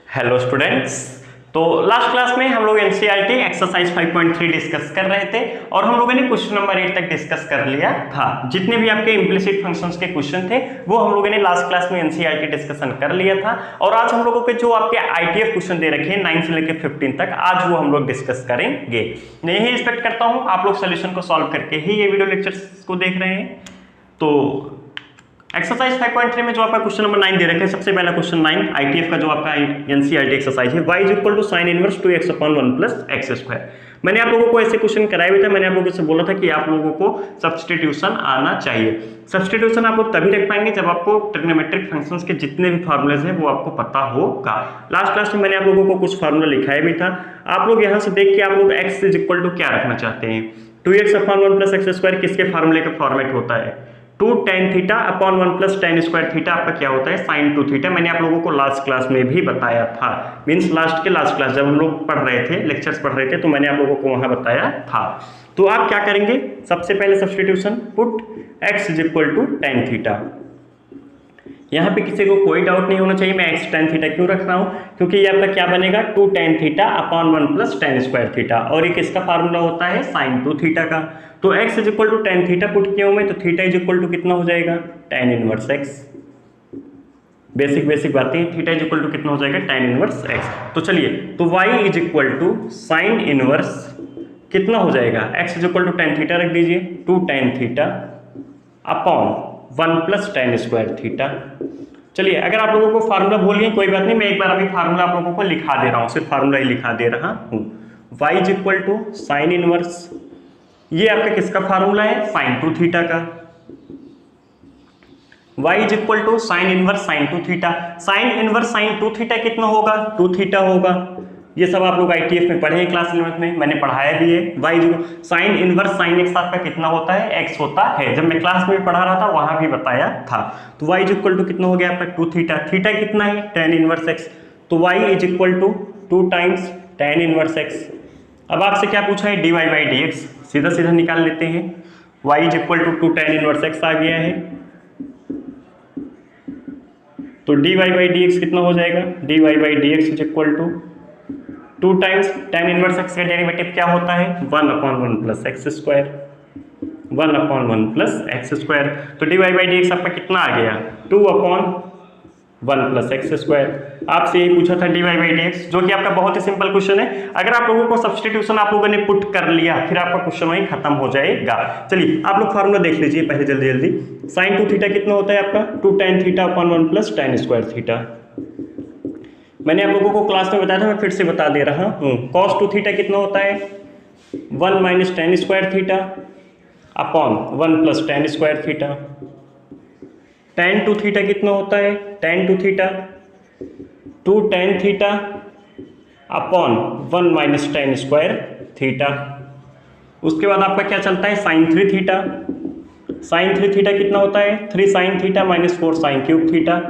Hello students. तो last class में हम लोग एनसीईआरटी एक्सरसाइज 5.3 डिस्कस कर रहे थे और हम लोगों ने क्वेश्चन नंबर 8 तक डिस्कस कर लिया था। जितने भी आपके इम्प्लिसिट फंक्शंस के क्वेश्चन थे वो हम लोगों ने लास्ट क्लास में एनसीईआरटी डिस्कशन कर लिया था और आज हम लोगों के जो आपके आईटीएफ क्वेश्चन दे रखे हैं 9 से लेकर 15 तक, आज वो हम लोग डिस्कस करेंगे। मैं यही एक्सपेक्ट करता हूँ आप लोग सोल्यूशन को सॉल्व करके ही ये वीडियो लेक्चर्स को देख रहे हैं। तो एक्सरसाइज 5.3 में जो आपका क्वेश्चन नंबर 9 दे रखे हैं, सबसे पहला क्वेश्चन 9 आईटीएफ का जो आपका एनसीईआरटी एक्सरसाइज है, y equal to sine inverse 2x upon 1 plus x square. मैंने आप लोगों को ऐसे क्वेश्चन कराए हुए थे, मैंने आप लोगों से बोला था कि आप लोगों को सब्स्टिट्यूशन आना चाहिए। सब्स्टिट्यूशन आप लोग तभी रख पाएंगे जब आपको ट्रिग्नोमेट्रिक फंक्शंस के जितने भी फार्मूलेज हैं वो आपको पता होगा। लास्ट क्लास में मैंने आप लोगों को कुछ फार्मूला लिखाया भी था। आप लोग यहाँ से देख के आप लोग x इक्वल टू क्या रखना चाहते हैं, 2x upon 1 plus x square किसके फार्मूले का फॉर्मेट होता है, 2 tan theta upon 1 plus tan square theta आपका क्या होता है, sin 2 थीटा। मैंने आप लोगों को लास्ट क्लास में भी बताया था, मींस लास्ट क्लास जब हम लोग पढ़ रहे थे, लेक्चर्स पढ़ रहे थे, तो मैंने आप लोगों को वहां बताया था। तो आप क्या करेंगे, सबसे पहले substitution, put x is equal to tan theta. यहाँ पे किसी को कोई डाउट नहीं होना चाहिए मैं x tan थीटा क्यों रख रहा हूँ, क्योंकि ये आपका क्या बनेगा 2 tan theta upon 1 plus tan square theta और एक इसका फार्मूला होता है sin 2 थीटा का। तो x is equal to tan theta put किया हूं मैं, तो थीटा इज इक्वल टू कितना हो जाएगा, tan इनवर्स x। बेसिक बातें, थीटा इज इक्वल टू कितना हो जाएगा, tan इनवर्स x। तो चलिए, तो y is equal to sine inverse कितना हो जाएगा, x is equal to tan theta रख दीजिए, 2 tan theta upon 1 plus tan square theta. चलिए, अगर आप लोगों को फार्मूला भूल गए कोई बात नहीं, मैं एक बार अभी फार्मूला आप लोगों को लिखा दे रहा हूँ, सिर्फ फार्मूला ही लिखा दे रहा हूँ। y is equal to sine inverse, ये आपका किसका फार्मूला है, sin 2 थीटा का। y is equal to sine inverse sin 2 theta. Sine inverse sin 2 theta कितना होगा, 2 थीटा होगा। ये सब आप लोग आईटीएफ में पढ़े हैं, क्लास 11 में मैंने पढ़ाया भी है। y sign inverse sine x आपका कितना होता है, x होता है। जब मैं क्लास में पढ़ा रहा था वहां भी बताया था। तो y इज इक्वल टू कितना हो गया आपका 2 थीटा, थीटा कितना है tan इनवर्स x, तो y is equal to 2 times tan inverse x। अब आपसे क्या पूछा है, dy बाई dx, सीधा निकाल लेते हैं। y is equal to 2 tan inverse x आ गया है, तो dy बाई dx कितना हो जाएगा, dy by dx is equal to 2 times tan inverse x का डेरिवेटिव क्या होता है, 1 upon 1 plus x square, 1 upon 1 plus x square. तो dy बाई dx आपका कितना आ गया, 2 अपॉन 1 प्लस एक्स स्क्वायर। आपसे यही पूछा था dy बाई dx, जो कि आपका बहुत ही सिंपल क्वेश्चन है। अगर आप लोगों को सब्स्टिट्यूशन आप लोगों ने पुट कर लिया, फिर आपका क्वेश्चन वहीं खत्म हो जाएगा। चलिए, आप लोग फार्मूला देख लीजिए पहले जल्दी। साइन 2 थीटा कितना होता है आपका, 2 tan theta upon 1 plus tan square theta. मैंने आप लोगों को क्लास में बताया था, मैं फिर से बता दे रहा हूँ। cos 2 थीटा कितना होता है, 1 minus tan square theta upon 1 plus tan square theta. tan 2 theta कितना होता है, tan 2 theta 2 tan theta upon 1 minus tan square theta. उसके बाद आपका क्या चलता है, sin 3 थीटा। sin 3 थीटा कितना होता है, 3 sin theta minus 4 sin cube theta.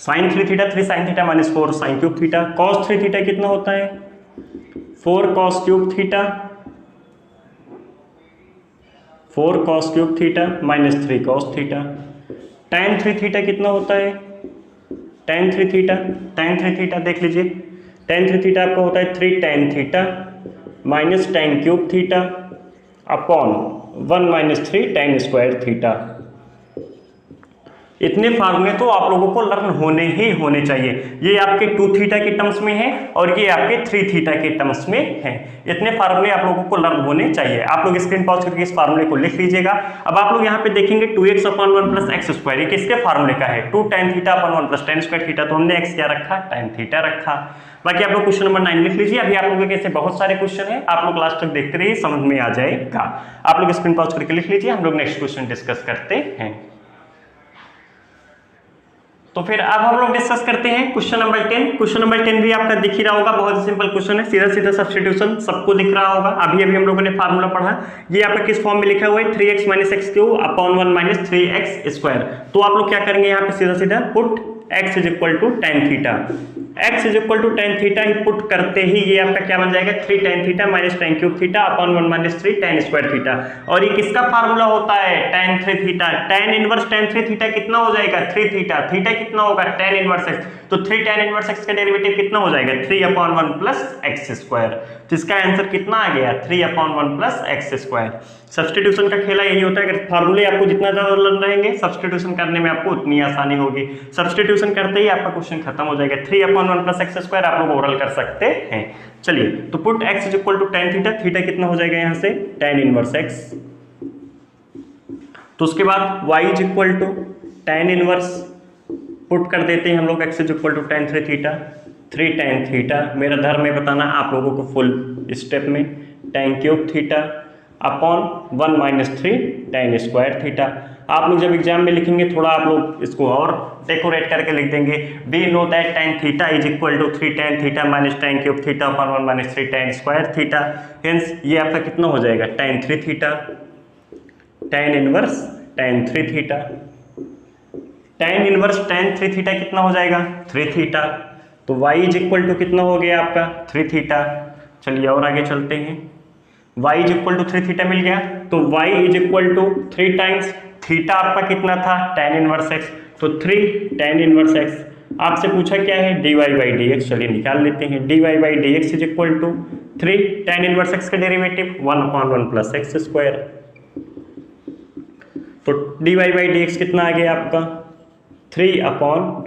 sin 3 theta 3 sin theta minus 4 sin cube theta. cos 3 theta कितना होता है, 4 cos cube theta, 4 cos cube theta minus 3 cos theta. tan 3 theta कितना होता है, tan 3 theta देख लीजिए, tan 3 थीटा आपका होता है 3 tan theta minus tan cube theta upon 1 minus 3 tan square theta. इतने फार्मूले तो आप लोगों को लर्न होने ही होने चाहिए। ये आपके 2 थीटा के टर्म्स में है और ये आपके 3 थीटा के टर्म्स में है। इतने फार्मूले आप लोगों को लर्न होने चाहिए। आप लोग स्क्रीन पॉज करके इस फार्मूले को लिख लीजिएगा। अब आप लोग यहाँ पे देखेंगे 2x upon 1 plus x square, ये किसके फार्मूले का है, 2 tan theta upon 1 plus tan square theta. तो हमने x क्या रखा, tan थीटा रखा। बाकी आप लोग क्वेश्चन नंबर 9 लिख लीजिए। अभी आप लोगों के ऐसे बहुत सारे क्वेश्चन है, आप लोग लास्ट तक देखते रहिए, समझ में आ जाएगा। आप लोग स्क्रीन पॉज करके लिख लीजिए, हम लोग नेक्स्ट क्वेश्चन डिस्कस करते हैं। तो फिर अब हम लोग डिस्कस करते हैं क्वेश्चन नंबर 10। क्वेश्चन नंबर 10 भी आपका दिख ही रहा होगा, बहुत सिंपल क्वेश्चन है, सीधा सब्स्टिट्यूशन सबको दिख रहा होगा। अभी हम लोगों ने फार्मूला पढ़ा, ये आपका किस फॉर्म में लिखा हुआ है, 3x minus x cube upon 1 minus 3x square. तो आप लोग क्या करेंगे, यहाँ पे सीधा put x is equal to tan theta, x is equal to tan theta ही पुट करते ही ये आपका क्या बन जाएगा 3 tan theta minus tan cube theta upon 1 minus 3 tan square theta. और ये किसका फार्मूला होता है tan 3 theta, tan inverse tan 3 theta कितना हो जाएगा 3 थीटा, थीटा कितना होगा टेन इनवर्स x, तो 3 टेन इनवर्स x का डेरिवेटिव कितना हो जाएगा 3 अपॉन 1 प्लस एक्स स्क्वायर। तो इसका आंसर कितना आ गया 3 upon 1 plus x square. Substitution का खेला यही होता है, अगर फार्मूले आपको जितना ज्यादा लर्न रहेंगे सब्स्टिट्यूशन करने में आपको उतनी आसानी होगी। सब्स्टिट्यूशन करते ही आपका क्वेश्चन खत्म हो जाएगा। 3 अपॉन 1 प्लस एक्स स्क्वायर आप लोग ओरल कर सकते हैं। चलिए तो put x is equal to tan theta, theta कितना हो जाएगा यहाँ से टेन इनवर्स x, तो उसके बाद y is equal to tan inverse put कर देते हैं हम लोग x is equal to tan 3 theta, 3 tan theta, मेरा धर्म है बताना आप लोगों को फुल स्टेप में, tan cube theta upon 1 minus 3 tan square theta. आप लोग जब एग्जाम में लिखेंगे थोड़ा आप लोग इसको और डेकोरेट करके लिख देंगे, we know that tan theta is equal to 3 tan theta minus tan cube theta upon 1 minus 3 tan square theta. Hence ये आपका कितना हो जाएगा tan 3 theta, tan inverse tan 3 theta, tan inverse tan 3 theta कितना हो जाएगा 3 थीटा। तो y is equal to कितना हो गया आपका 3 थीटा। चलिए और आगे चलते हैं, y is equal to 3 theta मिल गया, तो y is equal to 3 times theta आपका कितना था टेन इनवर्स x, तो 3 टेन इनवर्स x। आपसे पूछा क्या है dy बाई डी एक्स, चलिए निकाल लेते हैं। dy by d x is equal to 3 tan inverse x का derivative 1 upon 1 plus x square, तो dy बाई डी एक्स कितना आ गया आपका 3 अपॉन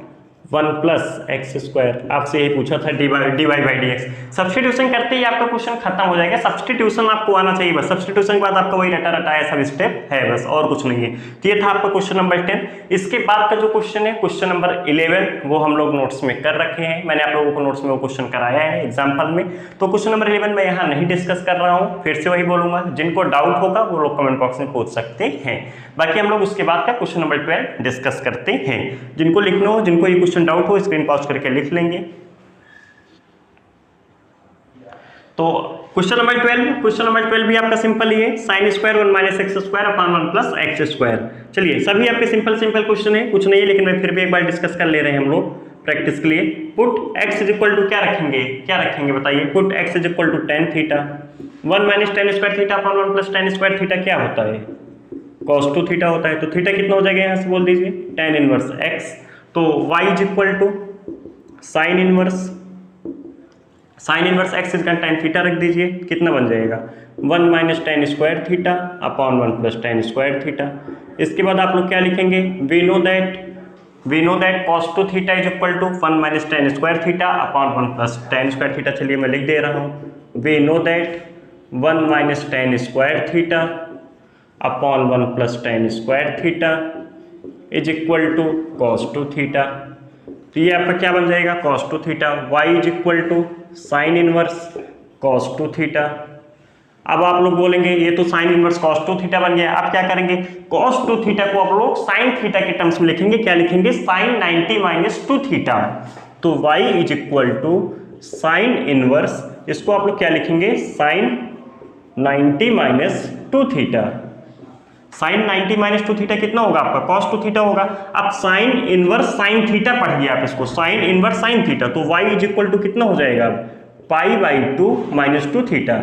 1 प्लस एक्स स्क्वायर। आपसे यही पूछा था d y by d x. Substitution करते ही आपका क्वेश्चन खत्म हो जाएगा। सब्स्टिट्यूशन आपको आना चाहिए बस, सब्स्टिट्यूशन के बाद आपका वही रटा रटाया सब स्टेप है बस, और कुछ नहीं है। तो ये था आपका क्वेश्चन नंबर 10। इसके बाद का जो क्वेश्चन है क्वेश्चन नंबर 11, वो हम लोग नोट्स में कर रखे हैं, मैंने आप लोगों को नोट्स में वो क्वेश्चन कराया है एग्जाम्पल में। तो क्वेश्चन नंबर 11 मैं यहाँ नहीं डिस्कस कर रहा हूँ, फिर से वही बोलूंगा, जिनको डाउट होगा वो लोग कमेंट बॉक्स में पूछ सकते हैं। बाकी हम लोग उसके बाद का क्वेश्चन नंबर 12 डिस्कस करते हैं। जिनको लिखना हो, जिनको ये क्वेश्चन डाउट हो, स्क्रीन पॉज करके लिख लेंगे। तो क्वेश्चन नंबर 12 भी आपका सिंपल ही है, sine square 1 minus x square upon 1 plus x square. चलिए सभी आपके सिंपल क्वेश्चन है, कुछ नहीं है, लेकिन मैं फिर भी एक बार डिस्कस कर ले रहे हैं हम लोग प्रैक्टिस के लिए। Put x is equal to क्या रखेंगे बताइए। Put x is equal to tan theta, 1 minus tan square theta upon 1 plus tan square theta क्या होता है cos 2 थीटा होता है। तो थीटा कितना हो जाएगा यहाँ से बोल दीजिए टेन इनवर्स x, तो y is equal to sine inverse x is tan theta रख दीजिए, कितना बन जाएगा 1 minus tan square theta upon 1 plus tan square theta. इसके बाद आप लोग क्या लिखेंगे, we know that cos 2 theta is equal to 1 minus tan square theta upon 1 plus tan square theta. चलिए मैं लिख दे रहा हूँ, we know that 1 minus tan square theta upon 1 plus tan square theta is equal to cos 2 theta. तो ये आपका क्या बन जाएगा cos 2 theta. y is equal to sine inverse cos 2 theta. अब आप लोग बोलेंगे ये तो साइन इनवर्स cos 2 थीटा बन गया, आप क्या करेंगे cos 2 थीटा को आप लोग साइन थीटा के टर्म्स में लिखेंगे, क्या लिखेंगे साइन 90 माइनस 2 थीटा। तो y is equal to sine inverse, इसको आप लोग क्या लिखेंगे sine 90 minus 2 theta. Sine 90 minus 2 theta कितना होगा आपका cos 2 थीटा होगा। अब साइन इनवर्स साइन थीटा पढ़ गया आप इसको, साइन इनवर्स साइन थीटा, तो y इज इक्वल टू कितना हो जाएगा pi by 2 minus 2 theta.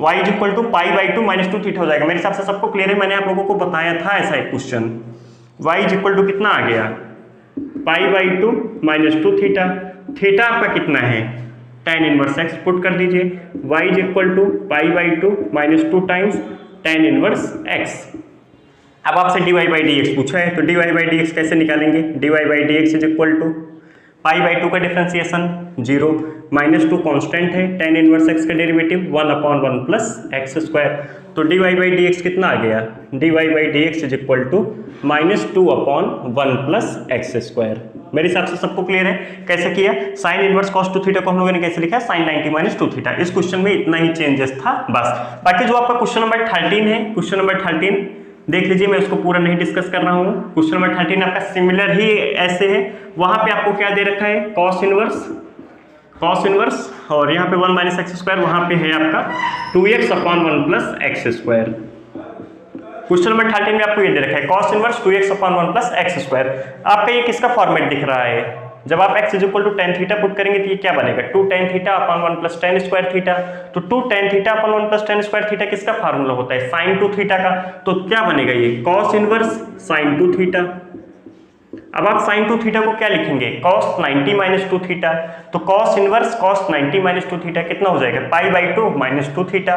y is equal to pi by 2 minus 2 theta हो जाएगा। मेरे हिसाब से सबको क्लियर है, मैंने आप लोगों को बताया था ऐसा एक question. y is equal to कितना आ गया pi by 2 minus 2 theta. Theta आपका कितना है टेन इनवर्स x, पुट कर दीजिए y is equal to pi by 2 minus 2 times tan inverse x। अब आपसे dy बाई डी एक्स पूछा है, तो dy बाई डी एक्स कैसे निकालेंगे, dy by d x is equal to pi by 2 का डिफरेंशिएशन 0 माइनस 2 कॉन्स्टेंट है, tan inverse x का derivative 1 upon 1 plus x square. तो dy बाई डी एक्स कितना आ गया, dy by d x is equal to minus 2 upon 1 plus x square. मेरे हिसाब से सबको क्लियर है कैसे किया। साइन इनवर्स cos 2 थीटा को हम लोगों ने कैसे लिखा है साइन 90 माइनस 2 थीटा। इस क्वेश्चन में इतना ही चेंजेस था बस। बाकी जो आपका क्वेश्चन नंबर 13 है, क्वेश्चन नंबर 13 देख लीजिए, मैं उसको पूरा नहीं डिस्कस कर रहा हूँ। क्वेश्चन नंबर 13 आपका सिमिलर ही ऐसे है, वहां पे आपको क्या दे रखा है cos इनवर्स और यहाँ पे 1 माइनस एक्स स्क्वायर, वहां पे है आपका 2x upon 1 plus x square. Question number 13 में आपको ये दे रखा है cos inverse 2x upon 1 plus x square. आपका ये किसका फॉर्मेट दिख रहा है? जब आप x is equal to tan theta put करेंगे तो ये क्या बनेगा 2 tan theta upon 1 plus tan square theta. तो 2 tan theta upon 1 plus tan square theta किसका फार्मूला होता है? sin 2 थीटा का। तो क्या बनेगा ये cos इनवर्स sin 2 थीटा। अब आप sin 2 थीटा को क्या लिखेंगे cos 90 माइनस 2 थीटा। तो cos inverse cos 90 minus 2 theta कितना हो जाएगा pi by 2 minus 2 theta.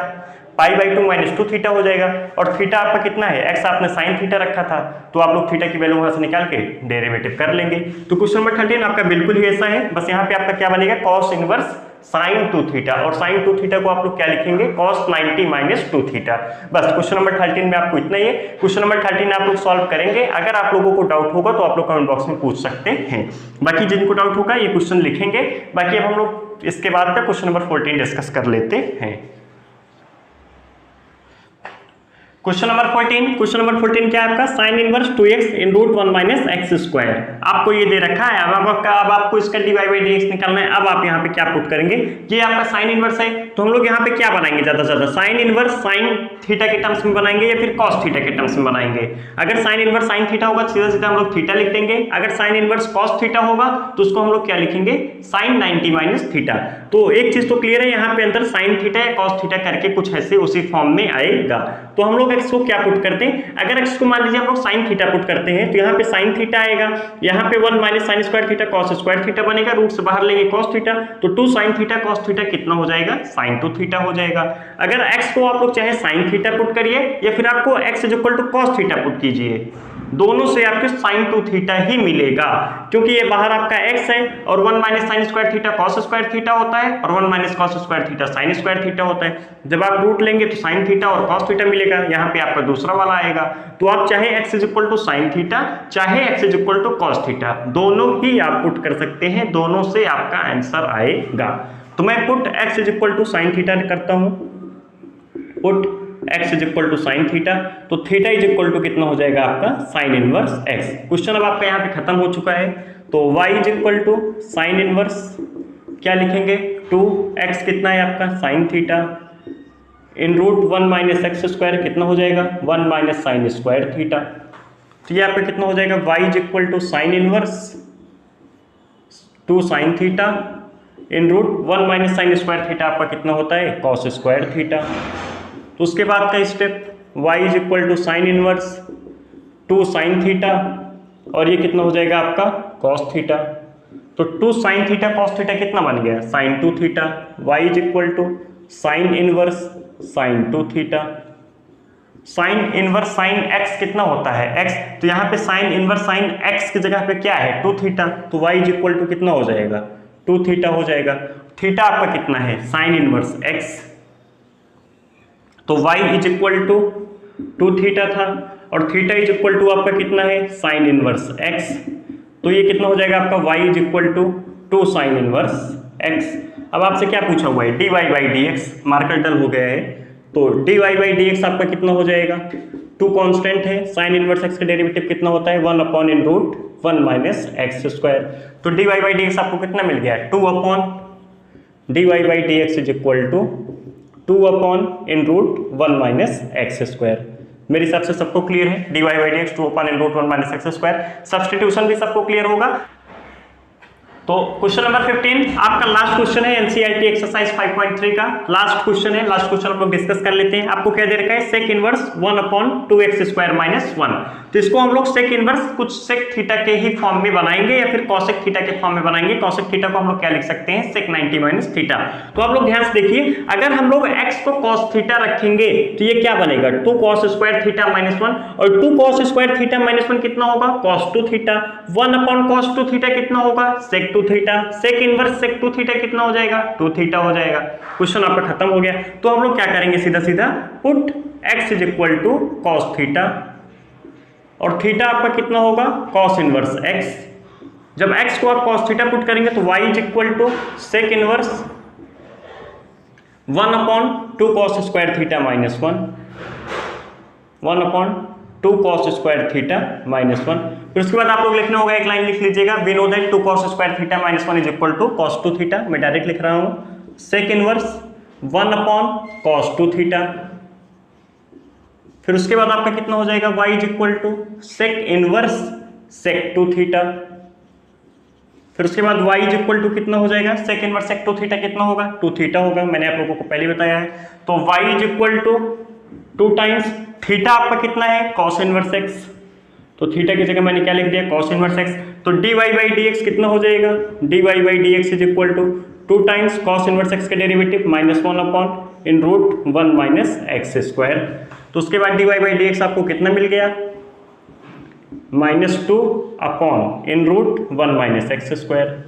Pi by 2 minus 2 theta हो जाएगा। और थीटा आपका कितना है x आपने sin थीटा रखा था, तो आप लोग थीटा की वैल्यू वहां से निकाल के डेरिवेटिव कर लेंगे। तो क्वेश्चन नंबर 13 आपका बिल्कुल ही ऐसा है, बस यहाँ पे आपका क्या बनेगा cos इनवर्स sin 2 थीटा। और sin 2 थीटा को आप लोग क्या लिखेंगे cos 90 माइनस 2 थीटा। बस क्वेश्चन नंबर 13 में आपको इतना ही है। क्वेश्चन नंबर 13 आप लोग सॉल्व करेंगे। अगर आप लोगों को डाउट होगा तो आप लोग कमेंट बॉक्स में पूछ सकते हैं। बाकी जिनको डाउट होगा ये क्वेश्चन लिखेंगे। बाकी अब हम लोग इसके बाद का क्वेश्चन नंबर 14 डिस्कस कर लेते हैं। क्वेश्चन नंबर 14 क्या है आपका sin इनवर्स 2x इन रूट 1 माइनस एक्स स्क्वायर। आपको ये दे रखा है। अब आपको इसका dy बाई dx निकालना है। अब आप यहाँ पे क्या पुट करेंगे, ये आपका sin इनवर्स है तो हम लोग यहाँ पे क्या बनाएंगे ज्यादा से ज्यादा sin इनवर्स sin थीटा के टर्म्स में बनाएंगे या फिर cos थीटा के टर्म्स में बनाएंगे। अगर sin इनवर्स sin थीटा होगा सीधा सीधा हम लोग थीटा लिख देंगे। अगर sin इनवर्स cos थीटा होगा तो उसको हम लोग क्या लिखेंगे sin 90 माइनस थीटा। तो एक चीज तो क्लियर है, यहाँ पे अंदर sin थीटा या cos थीटा करके कुछ ऐसे उसी फॉर्म में आएगा। तो हम लोग x को क्या पुट करते हैं, अगर x को मान लीजिए हम लोग sin थीटा पुट करते हैं तो यहाँ पे sin थीटा आएगा, यहाँ पे 1 minus sine square theta cos square theta बनेगा, रूट से बाहर लेंगे cos थीटा, तो 2 sin थीटा cos थीटा कितना हो जाएगा sin 2 थीटा हो जाएगा। अगर x को आप लोग चाहे sin थीटा पुट करिए या फिर आपको x is equal to cos theta put कीजिए, दोनों से आपके sin 2 थीटा ही मिलेगा, क्योंकि ये बाहर आपका x है और 1 minus sine square theta cos square theta होता है और 1 minus cos square theta sin square theta होता है। जब आप रूट लेंगे तो sin थीटा और cos थीटा मिलेगा, यहाँ पे आपका दूसरा वाला आएगा। तो आप चाहे x is equal to sin theta चाहे x is equal to cos theta दोनों ही आप पुट कर सकते हैं, दोनों से आपका आंसर आएगा। तो मैं put x is equal to sin theta करता हूँ, put x is equal to sine theta, तो थीटा इज इक्वल टू कितना हो जाएगा आपका साइन इनवर्स x। क्वेश्चन अब आपका यहाँ पे खत्म हो चुका है। तो y is equal to sine inverse क्या लिखेंगे 2x कितना है आपका sine theta in root 1 minus x square कितना हो जाएगा 1 माइनस साइन स्क्वायर थीटा। तो ये आपका कितना हो जाएगा y is equal to sine inverse 2 sine theta in root 1 minus sine square theta आपका कितना होता है cos स्क्वायर थीटा। तो उसके बाद का step y is equal to sine inverse 2 sine theta और ये कितना हो जाएगा आपका cos थीटा। तो 2 साइन थीटा cos थीटा कितना बन गया sine 2 theta. y is equal to sine inverse sine 2 theta. Sine inverse sine x कितना होता है x, तो यहाँ पे साइन इनवर्स साइन x की जगह पे क्या है 2 थीटा, तो y इज इक्वल टू कितना हो जाएगा 2 थीटा हो जाएगा। थीटा आपका कितना है साइन इनवर्स x, तो y is equal to 2 theta था और थीटा इज इक्वल टू आपका कितना है साइन इनवर्स x, तो ये कितना हो जाएगा आपका y is equal to 2 sine inverse x। अब आपसे क्या पूछा हुआ है dy बाई dx, मार्कर डल हो गया है, तो dy बाई dx आपका कितना हो जाएगा 2 कांस्टेंट है, साइन इनवर्स x का डेरिवेटिव कितना होता है 1 upon in root 1 minus x square. तो dy बाई dx आपको कितना मिल गया 2 upon dy by dx is equal to 2 upon in root 1 minus x square. मेरे हिसाब से सबको क्लियर है dy by dx 2 upon in root 1 minus x square. Substitution भी सबको क्लियर होगा। तो क्वेश्चन नंबर 15 आपका लास्ट क्वेश्चन है एनसीईआरटी एक्सरसाइज 5.3 का लास्ट क्वेश्चन है। लास्ट क्वेश्चन हम लोग डिस्कस कर लेते हैं। आपको क्या दे रखा है sec inverse 1 upon 2x square minus 1। तो इसको हम लोग सेक इनवर्स कुछ सेक थीटा के ही फॉर्म में बनाएंगे या फिर कॉसेक थीटा के फॉर्म में बनाएंगे। कॉसेक थीटा को हम लोग क्या लिख सकते हैं सेक 90 माइनस थीटा। तो आप लोग ध्यान से देखिए, अगर हम लोग x को cos थीटा रखेंगे तो ये क्या बनेगा 2 cos स्क्वायर थीटा माइनस 1 और 2 cos स्क्वायर थीटा माइनस 1 कितना होगा cos 2 theta. 1 upon cos 2 theta कितना होगा sec 2 theta. Sec inverse sec 2 theta कितना हो जाएगा 2 थीटा हो जाएगा। क्वेश्चन आपका खत्म हो गया। तो हम लोग क्या करेंगे सीधा सीधा put x is equal to cos theta और थीटा आपका कितना होगा cos इनवर्स x। जब x को आप cos थीटा पुट करेंगे तो y is equal to sec inverse 1 upon 2 cos square theta minus 1 upon 2 cos square theta minus 1। फिर उसके बाद आप लोग लिखना होगा, एक लाइन लिख लीजिएगा, we know that 2 cos square theta minus 1 is equal to cos 2 theta. मैं डायरेक्ट लिख रहा हूं sec inverse 1 upon cos 2 theta फिर उसके बाद आपका कितना हो जाएगा y is equal to sec inverse sec 2 theta. फिर उसके बाद y इज इक्वल टू कितना हो जाएगा सेक इनवर्स सेक 2 थीटा कितना होगा 2 थीटा होगा, मैंने आप लोगों को पहले बताया है। तो y is equal to 2 times theta आपका कितना है cos इनवर्स x, तो थीटा की जगह मैंने क्या लिख दिया cos इनवर्स x। तो dy बाई dx कितना हो जाएगा dy by dx is equal to 2 times cos inverse x का derivative -1 upon in root 1 minus x square. तो उसके बाद dy बाई dx आपको कितना मिल गया -2 upon in root 1 minus x square.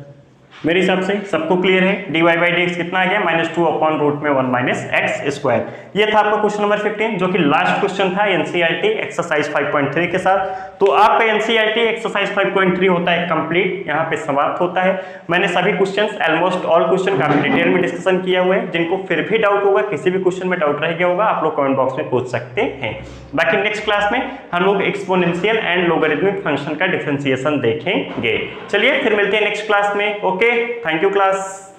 मेरे हिसाब से सबको क्लियर है, dy बाई dx कितना आ गया -2 अपॉन रूट में 1 माइनस एक्स स्क्वायर। ये था आपका क्वेश्चन नंबर 15 जो कि लास्ट क्वेश्चन था एनसीईआरटी एक्सरसाइज 5.3 के साथ। तो आपका एनसीईआरटी एक्सरसाइज 5.3 होता है कंप्लीट, यहाँ पे समाप्त होता है। मैंने सभी क्वेश्चंस ऑलमोस्ट ऑल क्वेश्चन काफी डिटेल में डिस्कशन किया हुआ है, जिनको फिर भी डाउट होगा, किसी भी क्वेश्चन में डाउट रह गया होगा, आप लोग कमेंट बॉक्स में पूछ सकते हैं। बाकी नेक्स्ट क्लास में हम लोग एक्सपोनेंशियल एंड लोगरिथमिक फंक्शन का डिफरेंशिएशन देखेंगे। चलिए फिर मिलते हैं नेक्स्ट क्लास में। Okay, thank you class.